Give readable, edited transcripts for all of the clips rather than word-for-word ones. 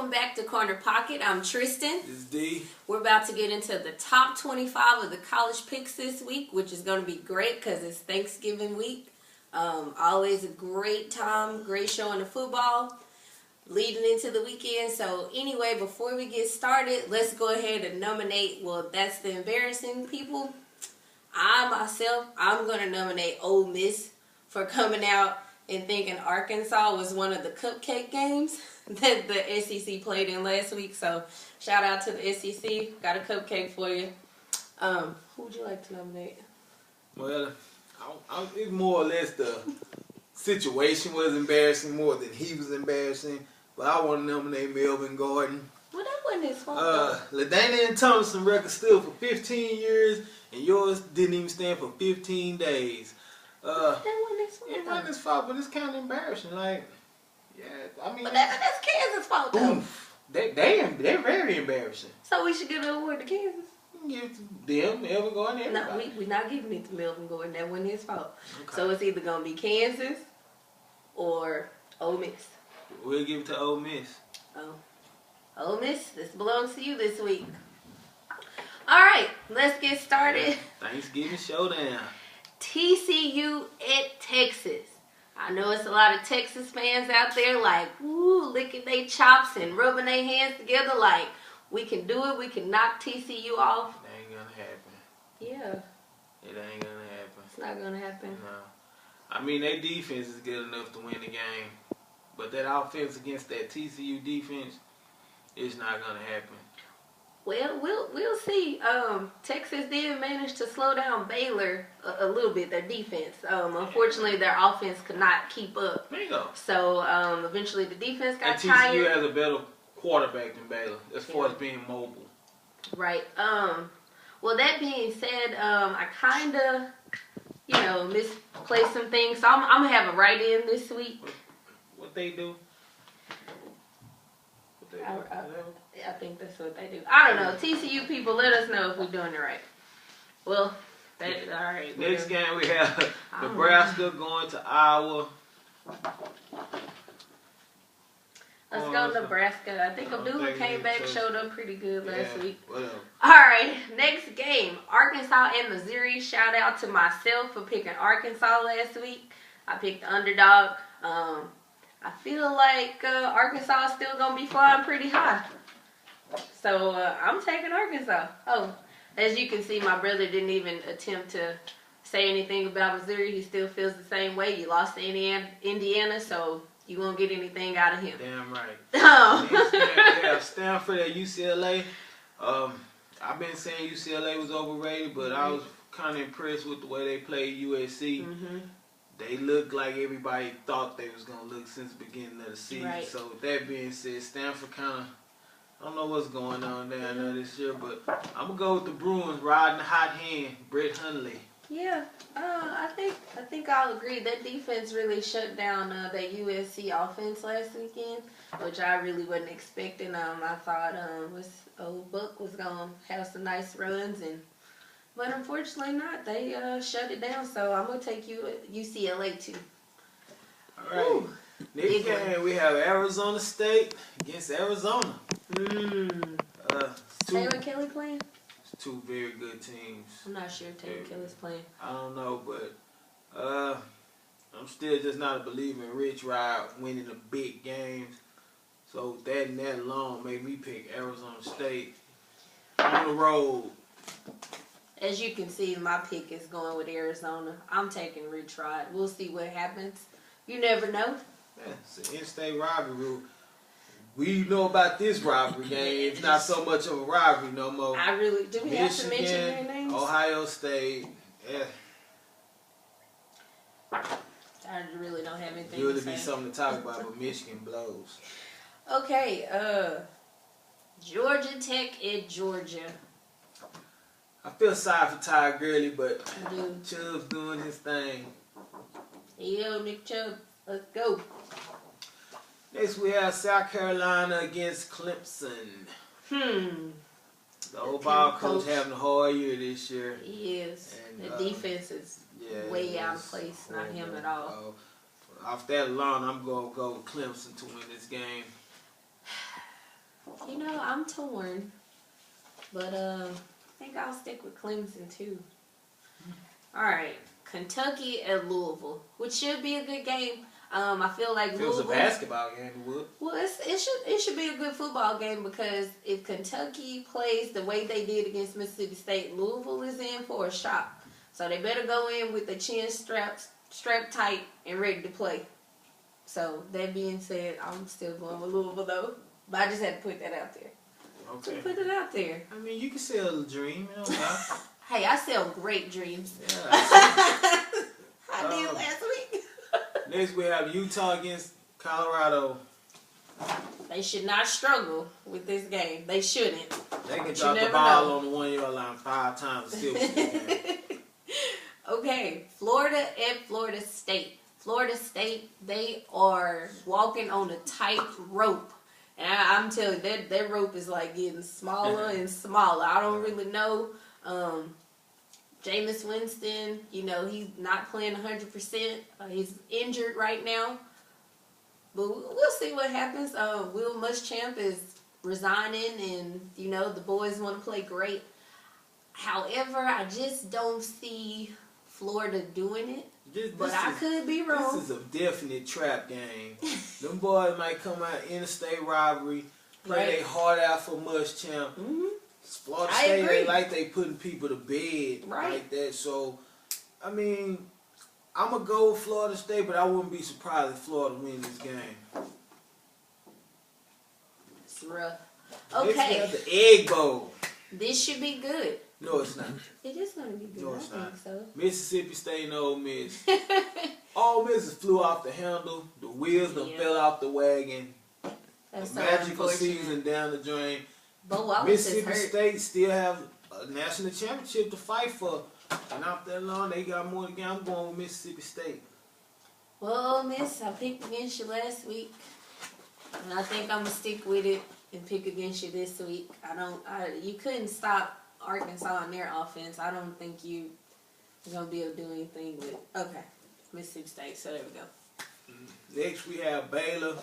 welcome back to Corner Pocket. I'm Tristan. This is D. We're about to get into the top 25 of the college picks this week, which is going to be great because it's Thanksgiving week. Always a great time, great showing of football leading into the weekend. So anyway, before we get started, let's go ahead and nominate, well, that's the embarrassing people. I'm going to nominate Ole Miss for coming out and thinking Arkansas was one of the cupcake games that the SEC played in last week. So shout out to the SEC. Got a cupcake for you. Who would you like to nominate? Well, it's more or less the situation was embarrassing more than he was embarrassing. But I want to nominate Melvin Gordon. Well, that wasn't his fault. LaDainian Tomlinson record stood for 15 years, and yours didn't even stand for 15 days. That wasn't his fault. It wasn't his fault, but it's kind of embarrassing. Like, yeah, I mean, But that's Kansas' fault, though. Oof, they're very embarrassing. So we should give the award to Kansas. Give it to them, Melvin Gordon, everybody. No, we're not giving it to Melvin Gordon. That wasn't his fault. Okay. So it's either going to be Kansas or Ole Miss. We'll give it to Ole Miss. Oh, Ole Miss, this belongs to you this week. All right, let's get started. Thanksgiving showdown. TCU at Texas. I know it's a lot of Texas fans out there like, ooh, licking their chops and rubbing their hands together like, we can do it, we can knock TCU off. It ain't gonna happen. Yeah. It ain't gonna happen. It's not going to happen. No. I mean, their defense is good enough to win the game. But that offense against that TCU defense is not gonna happen. Well, we'll see. Texas did manage to slow down Baylor a little bit, their defense. Unfortunately, their offense could not keep up. There you go. So, eventually the defense got and TCU tired. has a better quarterback than Baylor as far as being mobile. Right. Well, that being said, I kind of, misplaced some things. So I'm going to have a write-in this week. What they do? I think that's what they do. I don't know. TCU people, let us know if we're doing it right. Well, all right. Next game we have Nebraska going to Iowa. Let's go Nebraska. I think Abdullah came back, showed up pretty good last week. Whatever. All right, next game, Arkansas and Missouri. Shout out to myself for picking Arkansas last week. I picked the underdog. I feel like Arkansas is still going to be flying pretty high. So I'm taking Arkansas. Oh, as you can see, my brother didn't even attempt to say anything about Missouri. He still feels the same way. You lost to Indiana, so you won't get anything out of him. Damn right. Oh. Next game we have Stanford at UCLA. I've been saying UCLA was overrated, but I was kind of impressed with the way they played USC. Mm-hmm. They looked like everybody thought they was going to look since the beginning of the season. Right. So with that being said, Stanford kind of, I don't know what's going on down there this year, but I'm going to go with the Bruins riding the hot hand, Brett Hundley. Yeah, I think I'll agree. That defense really shut down that USC offense last weekend, which I really wasn't expecting. I thought old Buck was going to have some nice runs, but unfortunately not. They shut it down, so I'm going to take UCLA too. All right. Ooh, next game we have Arizona State against Arizona. Taylor Kelly playing? It's two very good teams. I'm not sure Taylor Kelly's playing. I don't know, but I'm still just not a believer in Rich Rod winning the big games. So that and that alone made me pick Arizona State on the road. As you can see, my pick is going with Arizona. I'm taking Rich Rod. We'll see what happens. You never know. Yeah, it's an in-state rivalry. We know about this rivalry game. It's not so much of a rivalry no more. Do we have to mention their names? Ohio State. Yeah. I really don't have anything It would to say. be something to talk about, but Michigan blows. Okay, Georgia Tech at Georgia. I feel sorry for Ty Gurley, but Dude. Chubb's doing his thing. Yo, Nick Chubb, let's go. Next we have South Carolina against Clemson. The old ball coach having a hard year this year. He is. And, the defense is way out of place. Not him at all. Off that alone, I'm going to go with Clemson to win this game. You know, I'm torn. But I think I'll stick with Clemson too. All right, Kentucky at Louisville, which should be a good game. I feel like If it was a Louisville. basketball game, it would. Well, it should be a good football game because if Kentucky plays the way they did against Mississippi State, Louisville is in for a shock. So they better go in with the chin strapped tight and ready to play. So that being said, I'm still going with Louisville though. But I just had to put that out there. Okay. Put it out there. I mean, you can sell a dream. You know, Hey, I sell great dreams. yeah. I did last week. Next, we have Utah against Colorado. They should not struggle with this game. They shouldn't. They can But drop you the never ball know. on the 1 yard line 5 times and still win the game. Okay, Florida at Florida State. Florida State, they are walking on a tight rope. And I'm telling you, that rope is like getting smaller and smaller. I don't really know. Jameis Winston, you know, he's not playing 100%. He's injured right now. But we'll see what happens. Will Muschamp is resigning and, you know, the boys want to play great. However, I just don't see Florida doing it. But I could be wrong. This is a definite trap game. Them boys might come out interstate rivalry, play their heart out for Muschamp. Mm-hmm. Florida I State agree. ain't like they putting people to bed like that. So, I mean, I'm going to go with Florida State, but I wouldn't be surprised if Florida win this game. It's rough. Next we Okay. have the Egg Bowl. This should be good. No, it's not. It is going to be good. No, I it's not. think so. Mississippi State and Ole Miss. Ole Miss flew off the handle. The wheels done fell off the wagon. That's A so magical unfortunate. season down the drain. Bo Wallace is Mississippi hurt. State still have a national championship to fight for. And not that long, they got more to get. I'm going with Mississippi State. Well, Ole Miss, I picked against you last week. And I think I'm going to stick with it and pick against you this week. You couldn't stop Arkansas in their offense. I don't think you're going to be able to do anything with okay, Mississippi State. So there we go. Next, we have Baylor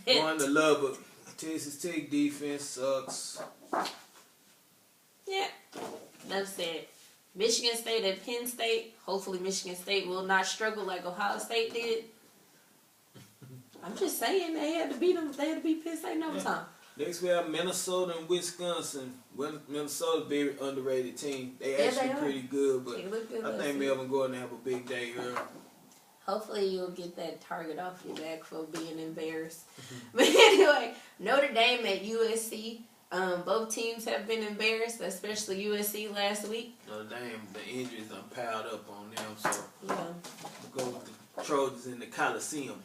going to Lubbock. Texas Tech defense sucks. Yeah, enough said. Michigan State at Penn State. Hopefully Michigan State will not struggle like Ohio State did. I'm just saying they had to beat them. They had to beat Penn State no time. Next, we have Minnesota and Wisconsin. Minnesota's a very underrated team. They Yeah, actually they are. pretty good, but They look good I last think week. Melvin Gordon have a big day here. Hopefully you'll get that target off your back for being embarrassed. But anyway, Notre Dame at USC. Both teams have been embarrassed, especially USC last week. Notre Dame, the injuries done piled up on them, so Yeah. we'll go with the Trojans in the Coliseum.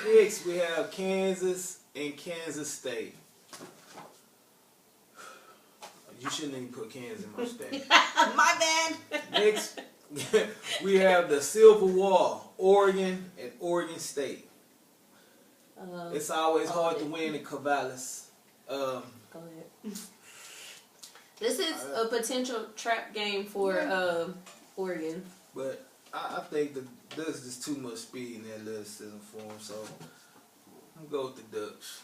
Next, we have Kansas and Kansas State. You shouldn't even put Kansas in my state. My bad. Next, we have the Civil War, Oregon and Oregon State. It's always hard to win in Corvallis. Go ahead. This is a potential trap game for Oregon. But I think there's just too much speed in that athleticism for them, so I'm going to go with the Ducks.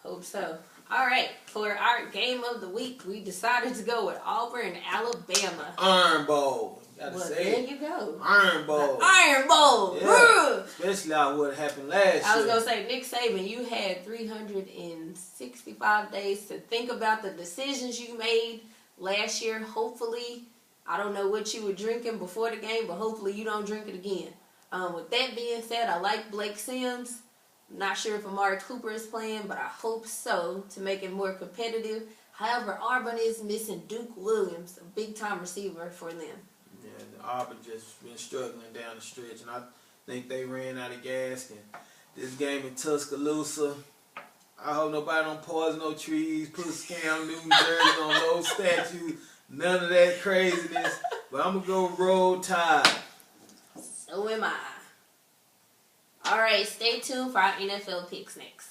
Hope so. All right, for our game of the week, we decided to go with Auburn, Alabama. Iron Bowl. Gotta Well, say there it. you go. Iron Bowl. The Iron Bowl. Yeah. Bruh. Especially out what happened last I was year. going to say, Nick Saban, you had 365 days to think about the decisions you made last year. Hopefully, I don't know what you were drinking before the game, but hopefully you don't drink it again. With that being said, I like Blake Sims. Not sure if Amari Cooper is playing, but I hope so to make it more competitive. However, Auburn is missing Duke Williams, a big-time receiver for them. Yeah, Auburn just been struggling down the stretch, and I think they ran out of gas. And this game in Tuscaloosa, I hope nobody don't poison no trees, put Cam Newton jerseys on those statues, none of that craziness. But I'm going to go Roll Tide. So am I. All right, stay tuned for our NFL picks next.